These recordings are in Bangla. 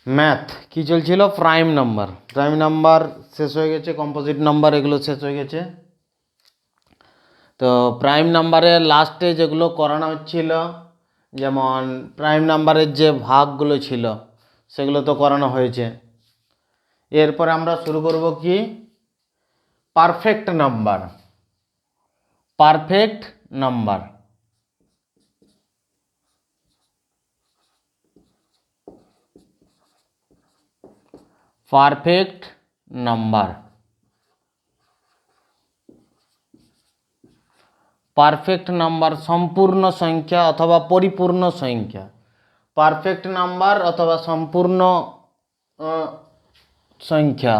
ম্যাথ কি চলছিল? প্রাইম নাম্বার শেষ হয়ে গেছে, কম্পোজিট নাম্বার এগুলো শেষ হয়ে গেছে। তো প্রাইম নাম্বারের লাস্টে যেগুলো করানো হচ্ছিল, যেমন প্রাইম নাম্বারের যে ভাগগুলো ছিল সেগুলো তো করানো হয়েছে। এরপরে আমরা শুরু করব কি, perfect number. Perfect number perfect number perfect number সম্পূর্ণ সংখ্যা অথবা পরিপূর্ণ সংখ্যা। পারফেক্ট নাম্বার অথবা সম্পূর্ণ সংখ্যা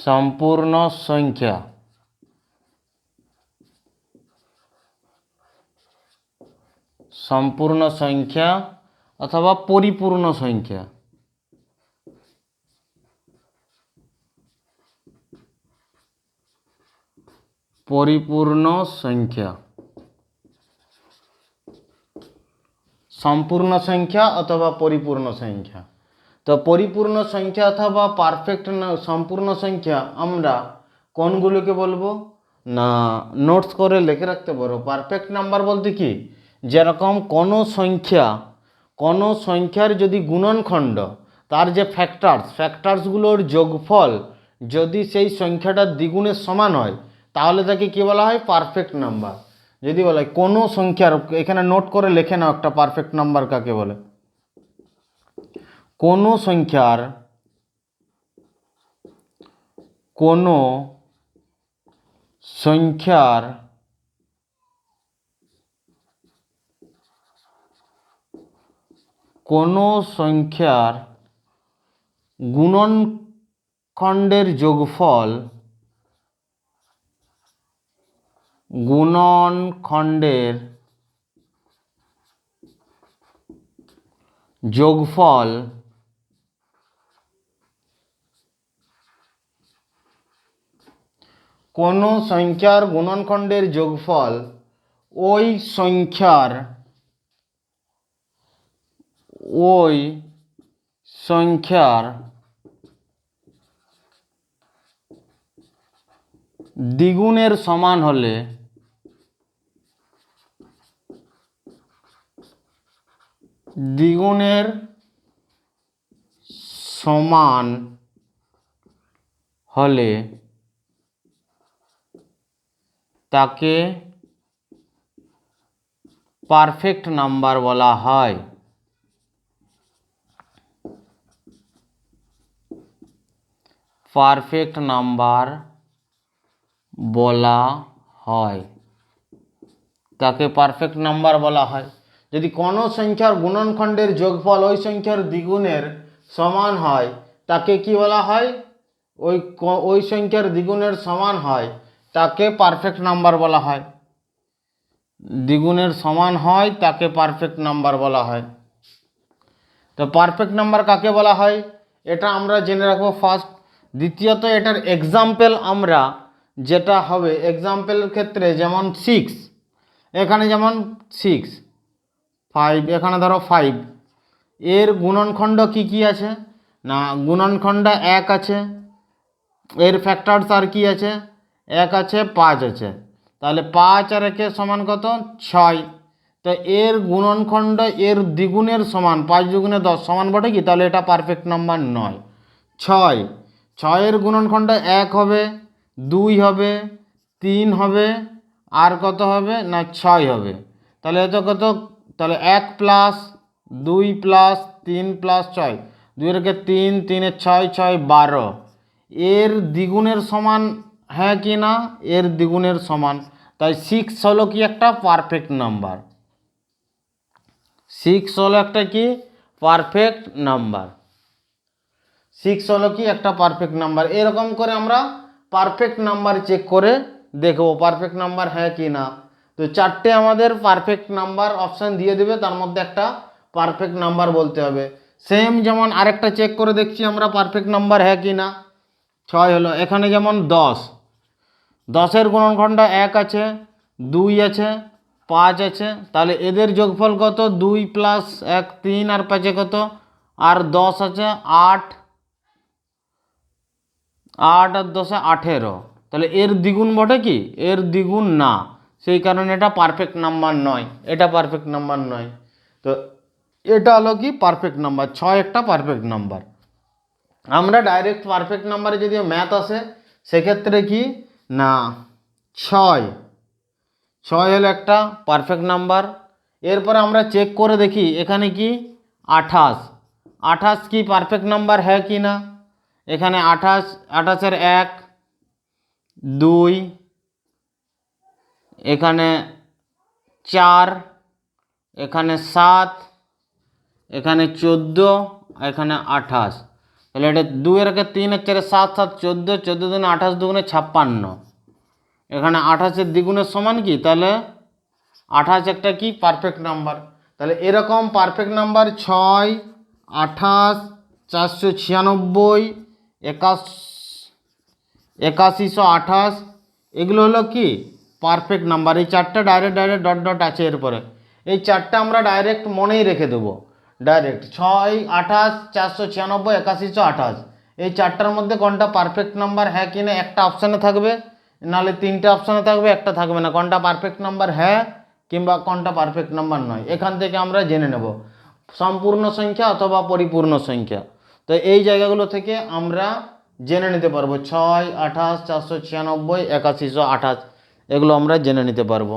সম্পূর্ণ সংখ্যা সম্পূর্ণ সংখ্যা অথবা পরিপূর্ণ সংখ্যা। পরিপূর্ণ সংখ্যা, সম্পূর্ণ সংখ্যা অথবা পরিপূর্ণ সংখ্যা। তো পরিপূর্ণ সংখ্যা অথবা পারফেক্ট সম্পূর্ণ সংখ্যা আমরা কোনগুলোকে বলবো না, নোটস করে লিখে রাখতে পারো। পারফেক্ট নাম্বার বলতে কি, যেরকম কোনো সংখ্যার যদি গুণনখণ্ড, তার যে ফ্যাক্টরসগুলোর যোগফল যদি সেই সংখ্যাটার দ্বিগুণের সমান হয়, তাহলে তাকে কি বলা হয়? Perfect number. যদি বলা হয় কোনো সংখ্যার, এখানে নোট করে লেখে নাও একটা পারফেক্ট নাম্বার কাকে বলে। কোনো সংখ্যার কোনো সংখ্যার কোনো সংখ্যার গুণনখণ্ডের যোগফল গুণনখণ্ডের যোগফল কোনো সংখ্যার গুণনখণ্ডের যোগফল ওই সংখ্যার দ্বিগুণের সমান হলে দ্বিগুণের সমান হলে তাকে পারফেক্ট নাম্বার বলা হয়। পারফেক্ট নাম্বার বলা হয়, তাকে পারফেক্ট নাম্বার বলা হয়। যদি কোনো সংখ্যার গুণনখণ্ডের যোগফল ওই সংখ্যার দ্বিগুণের সমান হয়, তাকে কি বলা হয়? ওই সংখ্যার দ্বিগুণের সমান হয় তাকে পারফেক্ট নাম্বার বলা হয়। দ্বিগুণের সমান হয় তাকে পারফেক্ট নাম্বার বলা হয়। তো পারফেক্ট নাম্বার কাকে বলা হয় এটা আমরা জেনে রাখবো ফার্স্ট। দ্বিতীয়ত এটার এক্সাম্পল আমরা যেটা হবে, এক্সাম্পলের ক্ষেত্রে যেমন 6, এখানে যেমন 6, 5, এখানে ধরো 5, এর গুণনখণ্ড কি কি আছে না, গুণনখণ্ড 1 আছে, এর ফ্যাক্টরস আর কি আছে, 1 আছে, 5 আছে। তাহলে 5 আর 1 সমান কত? 6। তো এর গুণনখণ্ড এর দ্বিগুণের সমান, 5 দুগুণে 10 সমান বটে কি? তাহলে এটা পারফেক্ট নাম্বার নয়। 6 এর গুণনখণ্ড 1 হবে, 2 হবে, 3 হবে, আর কত হবে না 6 হবে। তাহলে এত কত? তাহলে 1 প্লাস 2 প্লাস 3 প্লাস 6, 2 এর 3, 3 এর 6, 6 12। এর দ্বিগুণের সমান হ্যাঁ কি না? এর দ্বিগুণের সমান। তাই 6 হলো কি একটা পারফেক্ট নাম্বার। 6 হলো একটা কি পারফেক্ট নাম্বার। 6 হলো কি একটা পারফেক্ট নাম্বার। এরকম করে আমরা পারফেক্ট নাম্বার চেক করে দেখবো পারফেক্ট নাম্বার হ্যাঁ কি না। তো 4টে আমাদের পারফেক্ট নাম্বার অপশান দিয়ে দেবে, তার মধ্যে একটা পারফেক্ট নাম্বার বলতে হবে। সেম যেমন আরেকটা চেক করে দেখছি আমরা পারফেক্ট নাম্বার হ্যাঁ কি না। 6 হলো, এখানে যেমন 10, 10-এর গুণনখণ্ড 1 আছে, 2 আছে, 5 আছে, তাহলে এদের যোগফল কত? 2 প্লাস 1 3 আর 5 কত? আর 10 আছে, 8 8 আর 10 18। তাহলে এর দ্বিগুণ বটে কি? এর দ্বিগুণ না, সেই কারণে এটা পারফেক্ট নাম্বার নয়, এটা পারফেক্ট নাম্বার নয়। তো এটা হলো কি পারফেক্ট নাম্বার, 6 একটা পারফেক্ট নাম্বার। আমরা ডাইরেক্ট পারফেক্ট নাম্বারে যদি ম্যাথ আসে সেক্ষেত্রে কি না 6 হলো একটা পারফেক্ট নাম্বার। এরপরে আমরা চেক করে দেখি এখানে কি 28 কি পারফেক্ট নাম্বার হ্যাঁ কি না। এখানে 28 1 2, এখানে 4, এখানে 7, এখানে 14, এখানে 28। তাহলে এটা 2 এর 3 4 7 7 14, 14 দুগুণে 28, দুগুণে 56। এখানে 28 দ্বিগুণের সমান কি? তাহলে 28 একটা কি পারফেক্ট নাম্বার। তাহলে এরকম পারফেক্ট নাম্বার 6, 28, 496, 8128 এগুলো হলো কি পারফেক্ট নাম্বার। এই চারটা ডাইরেক্ট ডট ডট আছে এরপরে, এই চারটা আমরা ডাইরেক্ট মনেই রেখে দেবো। ডাইরেক্ট 6, 28, 496, 8128 এই চারটার মধ্যে কোনটা পারফেক্ট নাম্বার হ্যাঁ কি না একটা অপশানে থাকবে, নাহলে 3টে অপশানে থাকবে, একটা থাকবে না। কোনটা পারফেক্ট নাম্বার হ্যাঁ কিংবা কোনটা পারফেক্ট নাম্বার নয়, এখান থেকে আমরা জেনে নেব সম্পূর্ণ সংখ্যা অথবা পরিপূর্ণ সংখ্যা। তো এই জায়গাগুলো থেকে আমরা জেনে নিতে পারবো 6, 28, 496, 8128 এগুলো আমরা জেনে নিতে পারবো।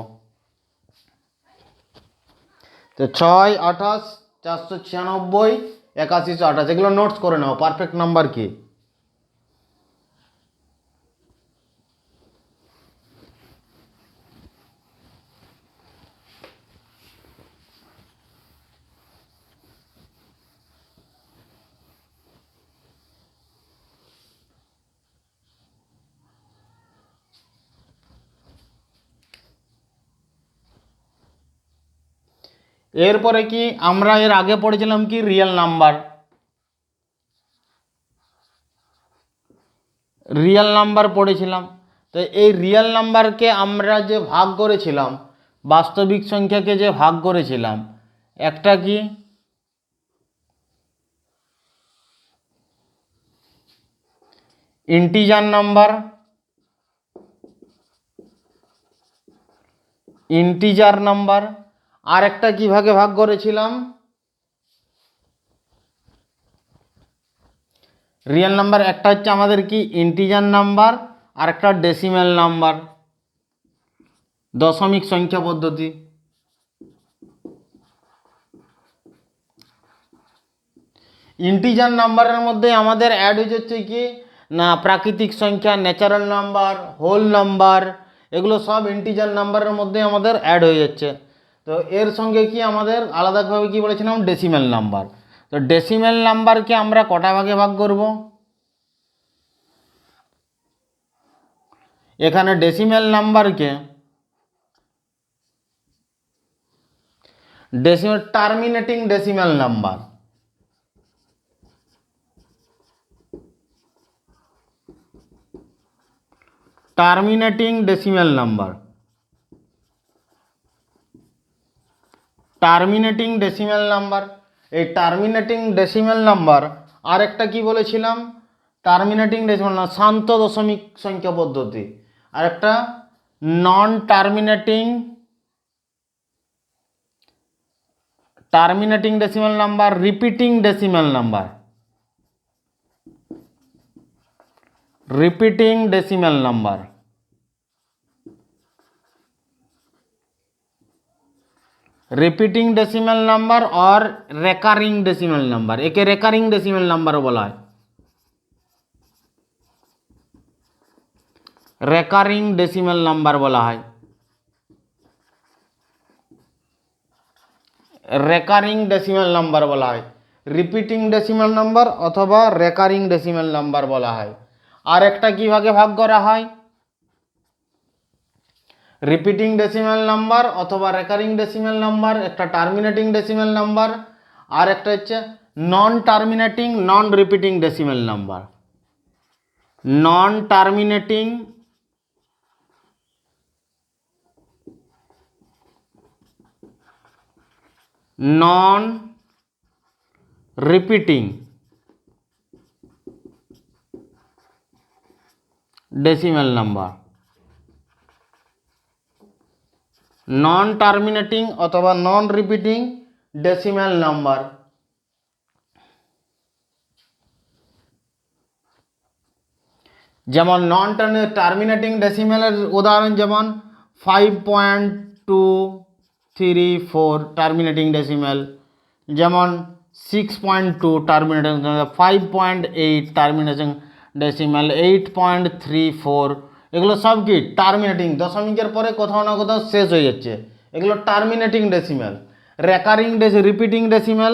তো 6, 28, 496, 8128 এগুলো নোটস করে নাও পারফেক্ট নাম্বার কি। এরপরে কি আমরা এর আগে পড়েছিলাম কি রিয়েল নাম্বার পড়েছিলাম। তো এই রিয়েল নাম্বারকে আমরা যে ভাগ করেছিলাম, বাস্তবিক সংখ্যাকে যে ভাগ করেছিলাম, একটা কি ইন্টিজার নাম্বার, আর একটা কি ভাগে ভাগ করেছিলাম রিয়েল নাম্বার। একটা হচ্ছে আমাদের কি ইন্টিজার নাম্বার, আর একটা ডেসিমেল নাম্বার, দশমিক সংখ্যা পদ্ধতি। ইন্টিজার নাম্বারের মধ্যে আমাদের অ্যাড হয়ে যাচ্ছে কি না প্রাকৃতিক সংখ্যা, ন্যাচারাল নাম্বার, হোল নাম্বার, এগুলো সব ইন্টিজার নাম্বারের মধ্যে আমাদের অ্যাড হয়ে যাচ্ছে। তো এর সঙ্গে কি আমাদের আলাদাভাবে কি বলেছিলাম ডেসিমেল নাম্বার। তো ডেসিমেল নাম্বারকে আমরা কটা ভাগে ভাগ করব? এখানে ডেসিমেল নাম্বারকে terminating decimal number, terminating decimal number, terminating decimal number. এই টার্মিনেটিং ডেসিমেল নাম্বার আর একটা কি বলেছিলাম টার্মিনেটিং ডেসিমেল না শান্ত দশমিক সংখ্যা পদ্ধতি, আর একটা non terminating decimal number, repeating decimal number, repeating decimal number, repeating decimal number और রেকারিং ডেসিমেল নাম্বার। একে রেকারিং ডেসিমেল নাম্বারও বলা হয়, রেকারিং ডেসিমেল নাম্বার বলা হয়, রেকারিং ডেসিমেল নাম্বার বলা হয়, রিপিটিং ডেসিমেল নাম্বার অথবা রেকারিং ডেসিমেল নাম্বার বলা হয়। আর একটা কি ভাগে ভাগ করা হয় রিপিটিং ডেসিমেল নাম্বার অথবা রেকারিং ডেসিমেল নাম্বার, একটা টার্মিনেটিং ডেসিমেল নাম্বার, আর একটা হচ্ছে নন টার্মিনেটিং নন রিপিটিং ডেসিমেল নাম্বার, নন টার্মিনেটিং নন রিপিটিং ডেসিমেল নাম্বার, নন টার্মিনেটিং অথবা নন রিপিটিং ডেসিমেল নাম্বার। যেমন নন টার্মিনেটিং ডেসিমেলের উদাহরণ যেমন 5.234 টার্মিনেটিং ডেসিমেল, যেমন 6.2 টার্মিনেটিং, 5.8 টার্মিনেটিং ডেসিমেল, 8.34, এগুলো সব কি টার্মিনেটিং, দশমিকের পরে কোথাও না কোথাও শেষ হয়ে যাচ্ছে, এগুলো terminating decimal. Recurring repeating decimal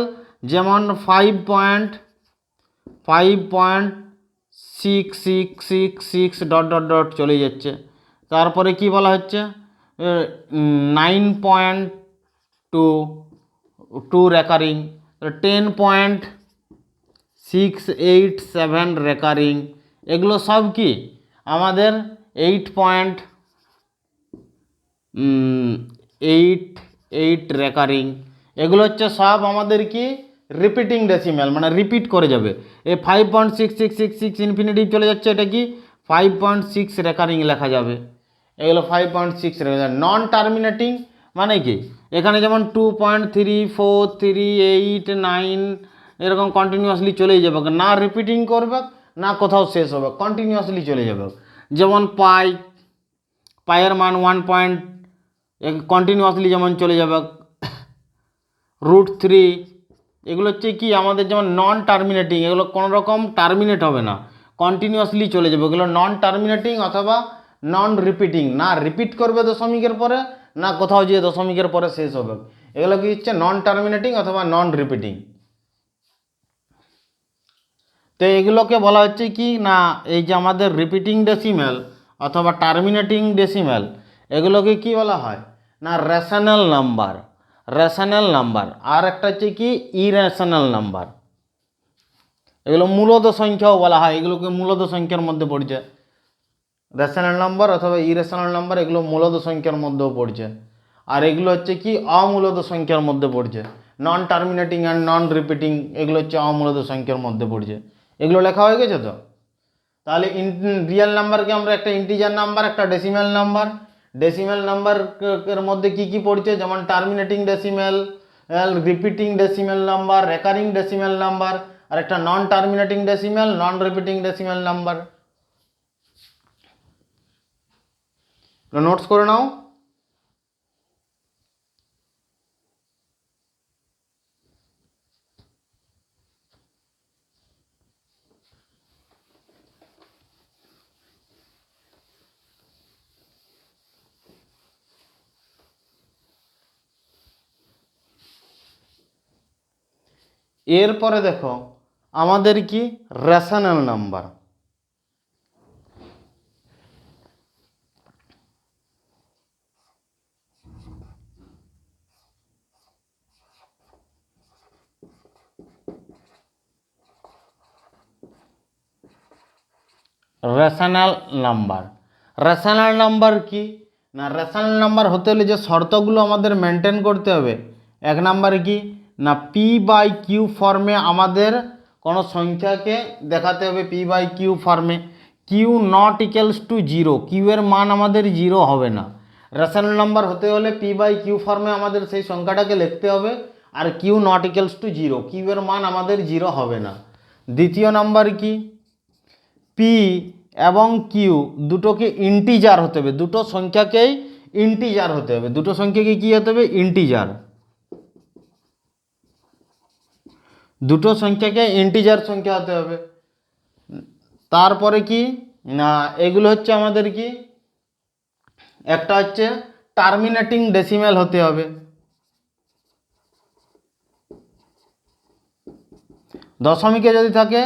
যেমন 5.666 ডট ডট ডট চলে যাচ্ছে। তারপরে কি বলা হচ্ছে 9.2 রেকারিং, 10.687 রেকারিং, এগুলো সব কি আমাদের 8.88 রেকারিং, এগুলো হচ্ছে সব আমাদের কি রিপিটিং ডেসিমেল, মানে রিপিট করে যাবে। এই 5.6666 ইনফিনিটিভ চলে যাচ্ছে, এটা কি 5.6 রেকারিং লেখা যাবে, এগুলো 5.6 রেখা যাবে। নন টার্মিনেটিং মানে কি এখানে যেমন 2.3438 এরকম কন্টিনিউয়াসলি চলেই যাবে, না রিপিটিং করবে না কোথাও শেষ হবে, কন্টিনিউয়াসলি চলে যাবে। যেমন পায়ের মান 1 কন্টিনিউয়াসলি যেমন চলে যাবে, √3, এগুলো হচ্ছে কি আমাদের যেমন নন টার্মিনেটিং, এগুলো কোনো রকম টার্মিনেট হবে না, কন্টিনিউয়াসলি চলে যাবে, এগুলো নন টার্মিনেটিং অথবা নন রিপিটিং, না রিপিট করবে দশমিকের পরে না কোথাও গিয়ে দশমিকের পরে শেষ হবে, এগুলো কি হচ্ছে নন টার্মিনেটিং অথবা নন রিপিটিং। তো এগুলোকে বলা হচ্ছে কি না এই যে আমাদের রিপিটিং ডেসিমেল অথবা টার্মিনেটিং ডেসিমেল, এগুলোকে কি বলা হয় না রেশনাল নাম্বার, রেশনাল নাম্বার। আর একটা হচ্ছে কি ইরেশনাল নাম্বার, এগুলো মূলত সংখ্যাও বলা হয়, এগুলোকে মূলত সংখ্যার মধ্যে পড়ছে। রেশনাল নাম্বার অথবা ইরেশনাল নাম্বার এগুলো মূলত সংখ্যার মধ্যেও পড়ছে, আর এগুলো হচ্ছে কি অমূলত সংখ্যার মধ্যে পড়ছে। নন টার্মিনেটিং অ্যান্ড নন রিপিটিং এগুলো হচ্ছে অমূলত সংখ্যার মধ্যে পড়ছে। এগুলো লেখা হয়ে গেছে তো। তাহলে রিয়েল নাম্বারকে আমরা একটা ইন্টিজার নাম্বার, একটা ডেসিমেল নাম্বার, ডেসিমেল নাম্বারের মধ্যে কি কি পড়ছে যেমন terminating decimal, repeating decimal number, recurring decimal number, আর একটা non terminating decimal, non repeating decimal number. Notes করে নাও। এরপরে দেখো আমাদের কি rational number. Rational number, rational number কি না রেশনাল নাম্বার হতে হলে যে শর্তগুলো আমাদের মেনটেন করতে হবে, এক নাম্বার কি না p/q ফর্মে আমাদের কোনো সংখ্যাকে দেখাতে হবে, p/q ফর্মে, q not equals to 0, q এর মান আমাদের 0 হবে না। রেশনাল নাম্বার হতে হলে p/q ফর্মে আমাদের সেই সংখ্যাটাকে লিখতে হবে, আর q not equals to 0, q এর মান আমাদের 0 হবে না। দ্বিতীয় নাম্বার কি p এবং q দুটোকে ইন্টিজার হতে হবে, দুটো সংখ্যাকেই ইন্টিজার হতে হবে, দুটো সংখ্যাকে কি হতে হবে ইন্টিজার, দুটো সংখ্যাকে ইন্টিজার সংখ্যা হতে হবে। তারপরে কি না এগুলো হচ্ছে আমাদের কি একটা হচ্ছে টার্মিনেটিং ডেসিমেল হতে হবে, দশমিকে যদি থাকে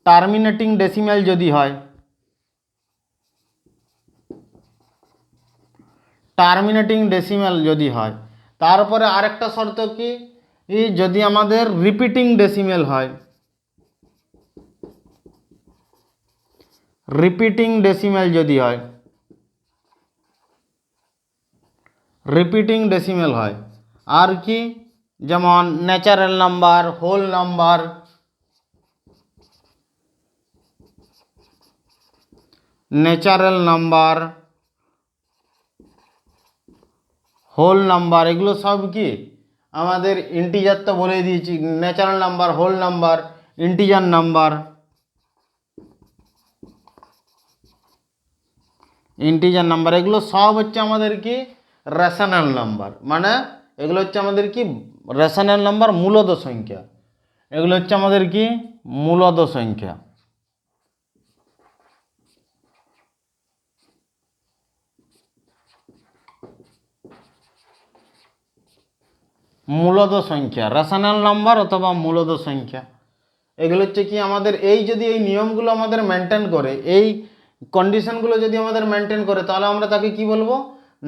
টার্মিনেটিং ডেসিমেল যদি হয়, টার্মিনেটিং ডেসিমেল যদি হয়। তারপরে আরেকটা শর্ত কি যদি আমাদের রিপিটিং ডেসিমেল হয়, রিপিটিং ডেসিমেল যদি হয়, রিপিটিং ডেসিমেল হয়। আর কি যেমন natural number, whole number, natural number, whole number, এগুলো সব কি আমাদের ইন্টিজার তো বলে দিয়েছি। Natural number, whole number, integer number, integer number, এগুলো সব হচ্ছে আমাদের কি রেশনাল নাম্বার। মানে এগুলো হচ্ছে আমাদের কি রেশনাল নাম্বার, মূলদ সংখ্যা। এগুলো হচ্ছে আমাদের কি মূলদ সংখ্যা। মূলদ সংখ্যা, রেশনাল নাম্বার অথবা মূলদ সংখ্যা, এগুলো হচ্ছে কি আমাদের এই যদি এই নিয়মগুলো আমাদের মেনটেন করে, এই কন্ডিশনগুলো যদি আমাদের মেনটেন করে, তাহলে আমরা তাকে কি বলবো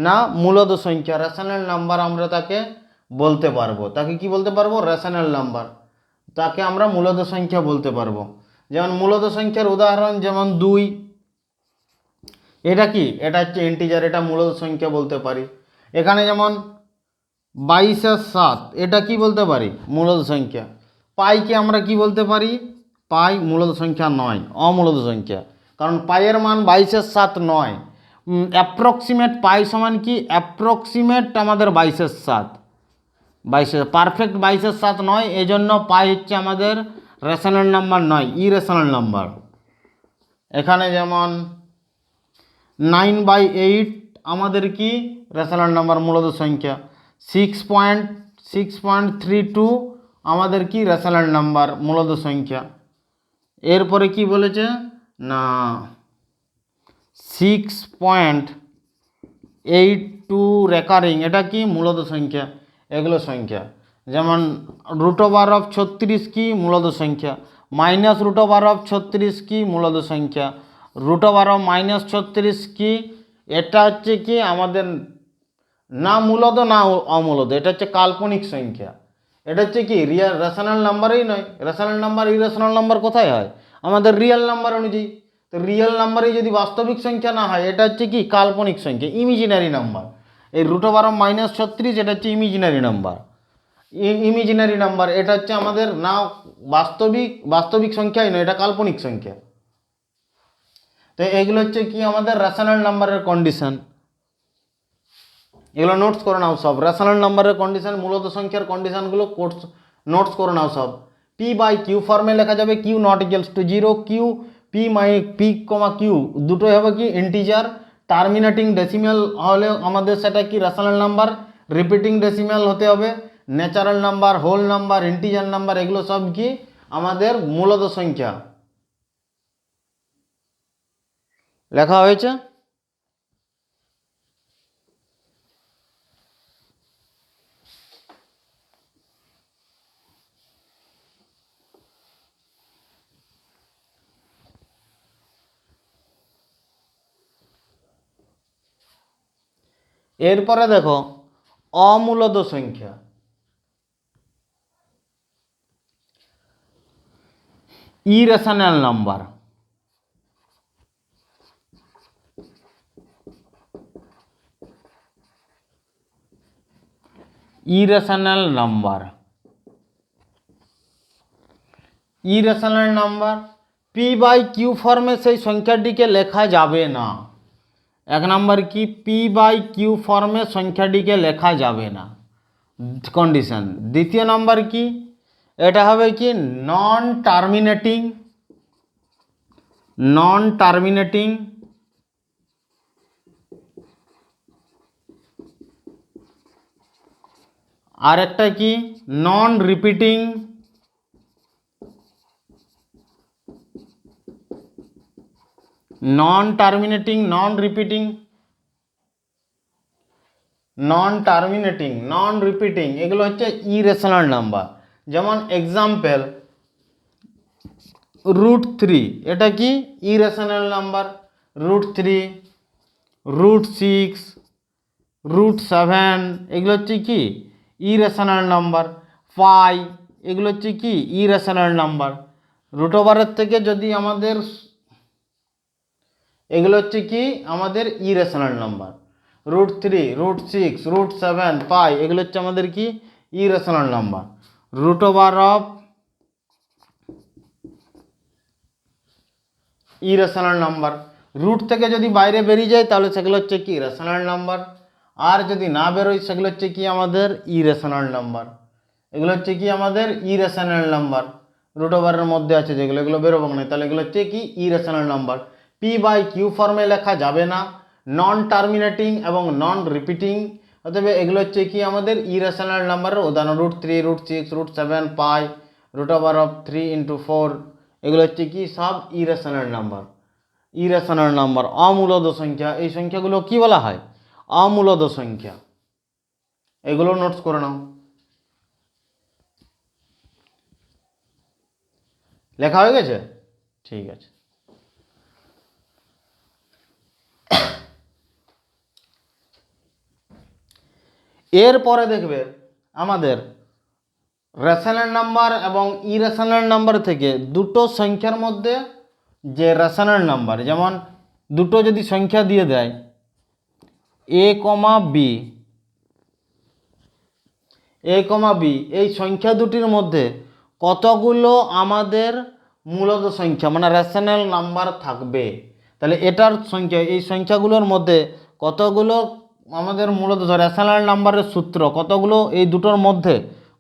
না মূলদ সংখ্যা, রেশনাল নাম্বার আমরা তাকে বলতে পারবো। তাকে কি বলতে পারবো রেশনাল নাম্বার, তাকে আমরা মূলদ সংখ্যা বলতে পারবো। যেমন মূলদ সংখ্যার উদাহরণ যেমন 2, এটা কি এটা হচ্ছে ইন্টিজার, এটা মূলদ সংখ্যা বলতে পারি। এখানে যেমন 22/7, এটা কি বলতে পারি মূলদ সংখ্যা। পাইকে আমরা কি বলতে পারি, পাই মূলদ সংখ্যা নয়, অমূলদ সংখ্যা, কারণ পাইয়ের মান 22/7 নয়। অ্যাপ্রক্সিমেট পাই সমান কি অ্যাপ্রক্সিমেট আমাদের 22/7, 22 পারফেক্ট 22/7 নয়, এই জন্য পাই হচ্ছে আমাদের রেশনাল নাম্বার নয়, ইরেশনাল নাম্বার। এখানে যেমন 9/8 আমাদের কি রেশনাল নাম্বার, মূলদ সংখ্যা। 6.32 আমাদের কি রেশনাল নাম্বার, মূলদ সংখ্যা। এরপরে কি বলেছে না 6.82 রেকারিং, এটা কি মূলদ সংখ্যা। এগুলো সংখ্যা যেমন √36 কি মূলদ সংখ্যা, -√36 কি মূলদ সংখ্যা, √−36 কি, এটা হচ্ছে কি আমাদের না মূলদ না অমূলদ, এটা হচ্ছে কাল্পনিক সংখ্যা। এটা হচ্ছে কি রিয়াল রেশনাল নাম্বারই নয়। রেশনাল নাম্বার ইরেশনাল নাম্বার কোথায় হয় আমাদের রিয়েল নাম্বার অনুযায়ী। তো রিয়েল নাম্বারই যদি বাস্তবিক সংখ্যা না হয়, এটা হচ্ছে কি কাল্পনিক সংখ্যা, ইমিজিনারি নাম্বার। এই √36 এটা হচ্ছে ইমিজিনারি নাম্বার, ইমিজিনারি নাম্বার, এটা হচ্ছে আমাদের না বাস্তবিক সংখ্যাই নয়, এটা কাল্পনিক সংখ্যা। তো এগুলো হচ্ছে কি আমাদের রেশনাল নাম্বারের কন্ডিশন। এগুলো নোটস করে নাও সব, রেশনাল নাম্বারের কন্ডিশন, মূলত সংখ্যার কন্ডিশনগুলো নোটস করে নাও সব। p/q ফর্মে লেখা যাবে q ≠ 0, q p/q দুটোই হবে কি ইন্টিজার। টার্মিনেটিং ডেসিমাল হলে আমাদের সেটা কি রেশনাল নাম্বার, রিপিটিং ডেসিমাল হতে হবে। Natural number, whole number, integer number, এগুলো সব কি আমাদের মূলত সংখ্যা লেখা হয়েছে। এরপরে দেখো অমূলদ সংখ্যা, irrational number. Irrational number, irrational number p/q ফর্মে সেই সংখ্যাটিকে লেখা যাবে না। এক নাম্বার কি p/q ফর্মে সংখ্যাটিকে লেখা যাবে না, কন্ডিশন। দ্বিতীয় নাম্বার কি এটা হবে কি নন টার্মিনেটিং, নন টার্মিনেটিং। আর একটা কি নন রিপিটিং, নন টার্মিনেটিং, নন রিপিটিং, নন টার্মিনেটিং, নন রিপিটিং, এগুলো হচ্ছে ইরেশনাল নাম্বার। যেমন এক্সাম্পল √3, এটা কি ইরেশনাল নাম্বার। √3, √6, √7 এগুলো হচ্ছে কি ইরেশনাল নাম্বার। পাই এগুলো হচ্ছে কি ইরেশনাল নাম্বার। √এর থেকে যদি আমাদের এগুলো হচ্ছে কি আমাদের ইরেশনাল নাম্বার। √3, √6, √7, পাই এগুলো হচ্ছে আমাদের কি irrational number. Root over of irrational number, root থেকে যদি বাইরে বেরিয়ে যায় তাহলে সেগুলো হচ্ছে কি রেশনাল নাম্বার, আর যদি না বেরোয় সেগুলো হচ্ছে কি আমাদের ইরেশনাল নাম্বার। এগুলো হচ্ছে কি আমাদের ইরেশনাল নাম্বার। রুট ওভারের মধ্যে আছে যেগুলো, এগুলো বেরোবো না, তাহলে এগুলো হচ্ছে কি irrational number. P by Q ফর্মে লেখা যাবে না, নন টার্মিনেটিং এবং নন রিপিটিং, অতএব এগুলো হচ্ছে কি আমাদের ইরেশনাল নাম্বারের উদাহরণ। √3, √6, √7, পাই, রুট ওভার অফ 3 × 4, এগুলো হচ্ছে কি সব ইরেশনাল নাম্বার। ইরেশনাল নাম্বার অমূলদ সংখ্যা, এই সংখ্যাগুলো কি বলা হয় অমূলদ সংখ্যা। এগুলো নোটস করে নাও। লেখা হয়ে গেছে? ঠিক আছে। এরপরে দেখবে আমাদের রেশনাল নাম্বার এবং ইরেশনাল নাম্বার থেকে দুটো সংখ্যার মধ্যে যে রেশনাল নাম্বার, যেমন দুটো যদি সংখ্যা দিয়ে দেয় a, b, এই সংখ্যা দুটির মধ্যে কতগুলো আমাদের মূলদ সংখ্যা মানে রেশনাল নাম্বার থাকবে, তাহলে এটার সংখ্যা, এই সংখ্যাগুলোর মধ্যে কতগুলো আমাদের মূলত রেশনাল নাম্বারের সূত্র কতগুলো, এই দুটোর মধ্যে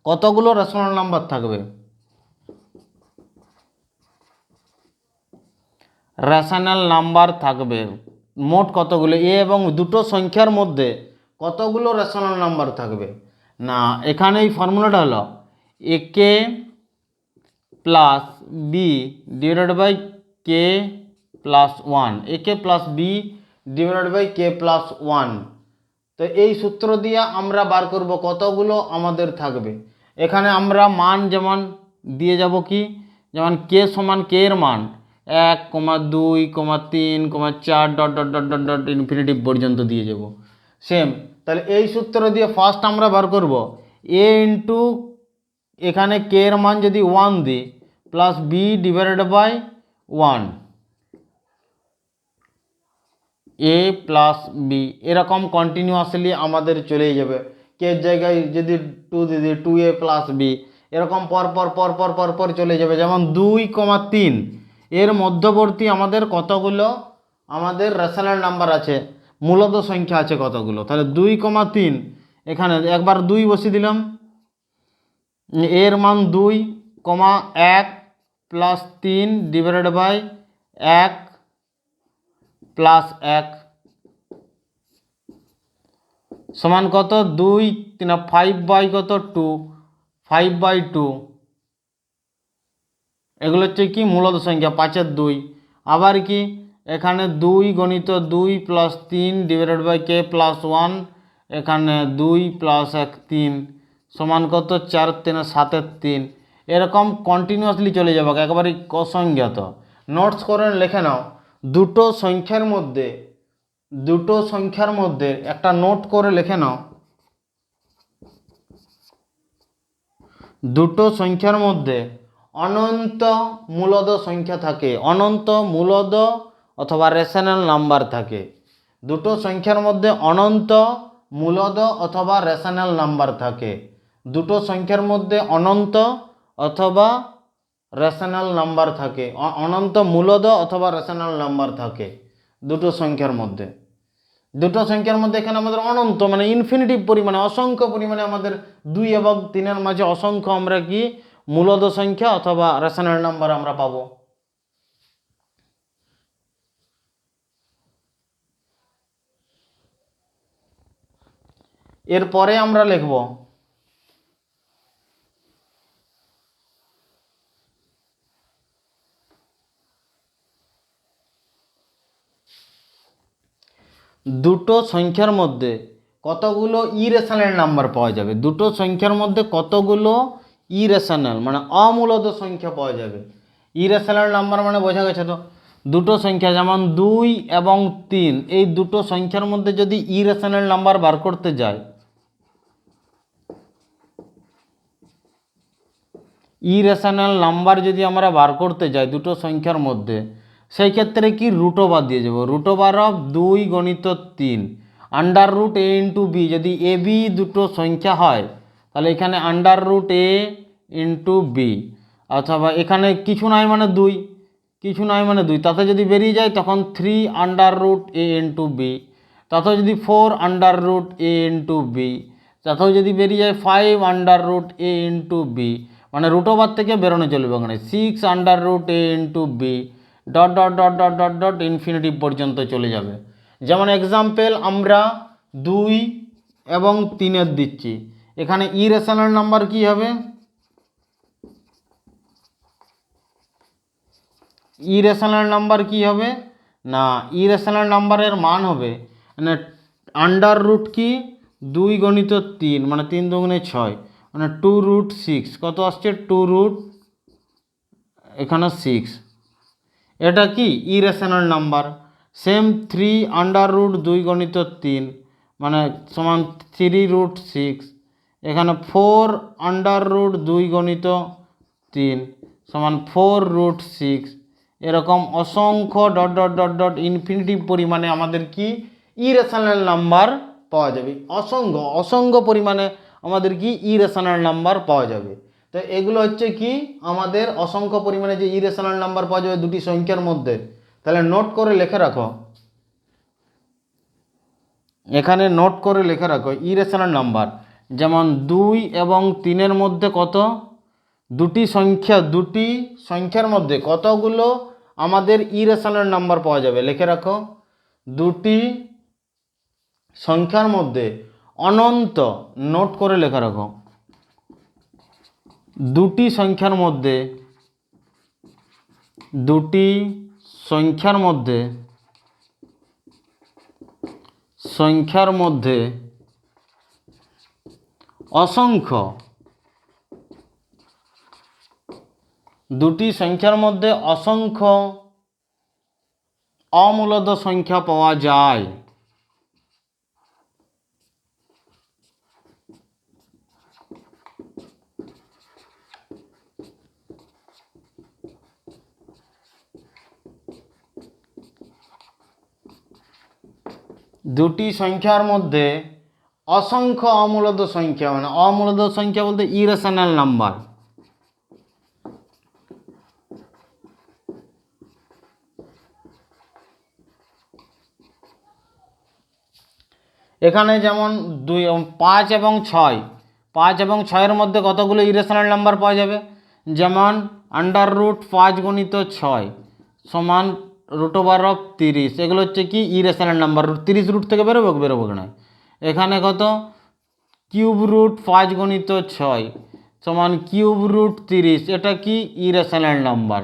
কতগুলো রেশনাল নাম্বার থাকবে, রেশনাল নাম্বার থাকবে মোট কতগুলো, এ এবং দুটো সংখ্যার মধ্যে কতগুলো রেশনাল নাম্বার থাকবে। না, এখানে এই ফর্মুলাটা হলো A K plus B divided by K plus 1, A K plus B divided by K plus 1। তো এই সূত্র দিয়ে আমরা বার করব কতগুলো আমাদের থাকবে। এখানে আমরা মান যেমন দিয়ে যাব কি, যেমন কে সমান কে এর মান 1, 2, 3, 4 dot dot dot dot dot infinitive পর্যন্ত দিয়ে যাব সেম। তাহলে এই সূত্র দিয়ে ফার্স্ট আমরা বার করব এ ইন্টু এখানে কে এর মান যদি 1 দিই plus B divided by 1, A plus B, এরকম কন্টিনিউয়াসলি আমাদের চলেই যাবে। কে এর জায়গায় যদি 2 দিদি 2a প্লাস বি, এরকম পর চলে যাবে। যেমন 2, 3 এর মধ্যবর্তী আমাদের কতগুলো আমাদের রেশনাল নাম্বার আছে, মূলত সংখ্যা আছে কতগুলো, তাহলে 2, 3 এখানে একবার 2 বসিয়ে দিলাম, এর মান 2, 1 প্লাস 3 ডিভাইডেড বাই 1 প্লাস 1 সমান কত 2, 3, 5 বাই কত 2, 5/2, এগুলো হচ্ছে কি মূলত সংখ্যা 5 2। আবার কি এখানে 2 গণিত 2 plus 3 divided by K plus 1, এখানে 2 প্লাস 1 3 সমান কত 4 3 7 3, এরকম কন্টিনিউয়াসলি চলে যাবে একেবারে অসংজ্ঞাত। নোটস করে লিখে নাও দুটো সংখ্যার মধ্যে একটা নোট করে লিখে নাও, দুটো সংখ্যার মধ্যে অনন্ত মূলদ সংখ্যা থাকে, অনন্ত মূলদ অথবা রেশনাল নাম্বার থাকে। দুটো সংখ্যার মধ্যে অনন্ত মূলদ অথবা রেশনাল নাম্বার থাকে, দুটো সংখ্যার মধ্যে অনন্ত অথবা রেশনাল নাম্বার থাকে, অনন্ত মূলদ অথবা রেশনাল নাম্বার থাকে দুটো সংখ্যার মধ্যে। দুটো সংখ্যার মধ্যে এখানে আমাদের অনন্ত মানে ইনফিনিটিভ পরিমাণে, অসংখ্য পরিমাণে আমাদের 2 এবং 3-এর মাঝে অসংখ্য আমরা কি মূলদ সংখ্যা অথবা রেশনাল নাম্বার আমরা পাবো। এরপরে আমরা লিখব দুটো সংখ্যার মধ্যে কতগুলো ইরেশনাল নাম্বার পাওয়া যাবে, দুটো সংখ্যার মধ্যে কতগুলো ইরেশনাল মানে অমূলদ সংখ্যা পাওয়া যাবে। ইরেশনাল নাম্বার মানে বোঝা গেছে তো, দুটো সংখ্যা যেমন 2 এবং 3, এই দুটো সংখ্যার মধ্যে যদি ইরেশনাল নাম্বার বার করতে যায়, ইরেশনাল নাম্বার যদি আমরা বার করতে যাই দুটো সংখ্যার মধ্যে, সেই ক্ষেত্রে কি রুট ওভার দিয়ে যাব, রুট ওভার অফ 2 গণিত 3 under root a into B. যদি এ বি দুটো সংখ্যা হয় তাহলে এখানে under root A into B, অথবা এখানে কিছু নাই মানে 2, কিছু নাই মানে 2, তাতে যদি বেরিয়ে যায় তখন 3 under root A into B, তাতেও যদি 4 under root A into B, তাতেও যদি বেরিয়ে যায় 5 under root A into B, মানে রুট ওভার থেকে বেরোনো চলবে ওখানে 6 under root A into B, dot dot dot dot dot dot infinity পর্যন্ত চলে যাবে। যেমন এক্সাম্পল আমরা 2 এবং 3 দিচ্ছি, এখানে ইরেশনাল নাম্বার কি হবে? ইরেশনাল নাম্বার কি হবে না, ইরেশনাল নাম্বারের মান হবে মানে আন্ডার রুট কি 2 গণিত 3 মানে 3 দুগুণে 6, মানে 2 রুট 6, কত আসছে 2 রুট এখানে 6, এটা কি irrational number. Same 3 under root 2 গণিত 3 মানে সমান 3 রুট 6, এখানে 4 আন্ডার রুট 2 গণিত 3 সমান 4 রুট 6, এরকম অসংখ্য dot dot dot dot infinity পরিমাণে আমাদের কি ইরেশনাল নাম্বার পাওয়া যাবে। অসংখ্য অসংখ্য পরিমাণে আমাদের কি ইরেশনাল নাম্বার পাওয়া যাবে। তো এগুলো হচ্ছে কি আমাদের অসংখ্য পরিমাণে যে ইরেশনাল নাম্বার পাওয়া যাবে দুটি সংখ্যার মধ্যে, তাহলে নোট করে লিখে রাখো, এখানে নোট করে লিখে রাখো ইরেশনাল নাম্বার। যেমন 2 এবং 3 মধ্যে কত, দুটি সংখ্যার মধ্যে কতগুলো আমাদের ইরেশনাল নাম্বার পাওয়া যাবে লিখে রাখো। দুটি সংখ্যার মধ্যে অনন্ত, নোট করে লিখে রাখো, দুটি সংখ্যার মধ্যে অসংখ্য, দুটি সংখ্যার মধ্যে অসংখ্য অমূলদ সংখ্যা পাওয়া যায়। দুটি সংখ্যার মধ্যে অসংখ্য অমূলদ সংখ্যা, মানে অমূলদ সংখ্যা বলতে ইরেশনাল নাম্বার। এখানে যেমন 5 এবং 6, 5 এবং 6 মধ্যে কতগুলো ইরেশনাল নাম্বার পাওয়া যাবে? যেমন আন্ডার রুট 5 গণিত 6 সমান রুট ওভার অফ 30, এগুলো হচ্ছে কি ইরেশনাল নাম্বার। 30 রুট থেকে বেরোবো না। এখানে কত কিউব রুট 5 গণিত 6 সমান কিউব রুট 30, এটা কি ইরেশনাল নাম্বার।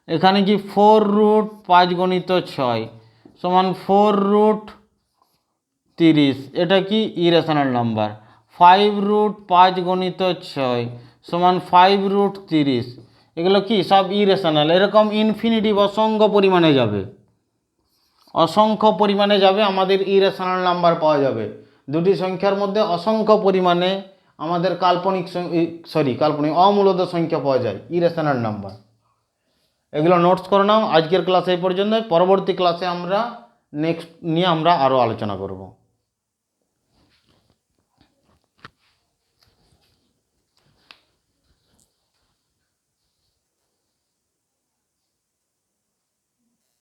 এখানে কি 4 রুট 5 গণিত 6 সমান 4 রুট 30, এটা কি ইরেশনাল নাম্বার। 5 রুট 5 গণিত 6 সমান 5 রুট 30, এগুলো কি সব ইরেশনাল। এরকম ইনফিনিটিভ অসংখ্য পরিমাণে যাবে, অসংখ্য পরিমাণে যাবে আমাদের ইরেশনাল নাম্বার পাওয়া যাবে। দুটি সংখ্যার মধ্যে অসংখ্য পরিমাণে আমাদের কাল্পনিক অমূলদ সংখ্যা পাওয়া যায়, ইরেশনাল নাম্বার। এগুলো নোটস করে নাও। আজকের ক্লাস এই পর্যন্ত, পরবর্তী ক্লাসে আমরা নেক্সট নিয়ে আমরা আরও আলোচনা করব।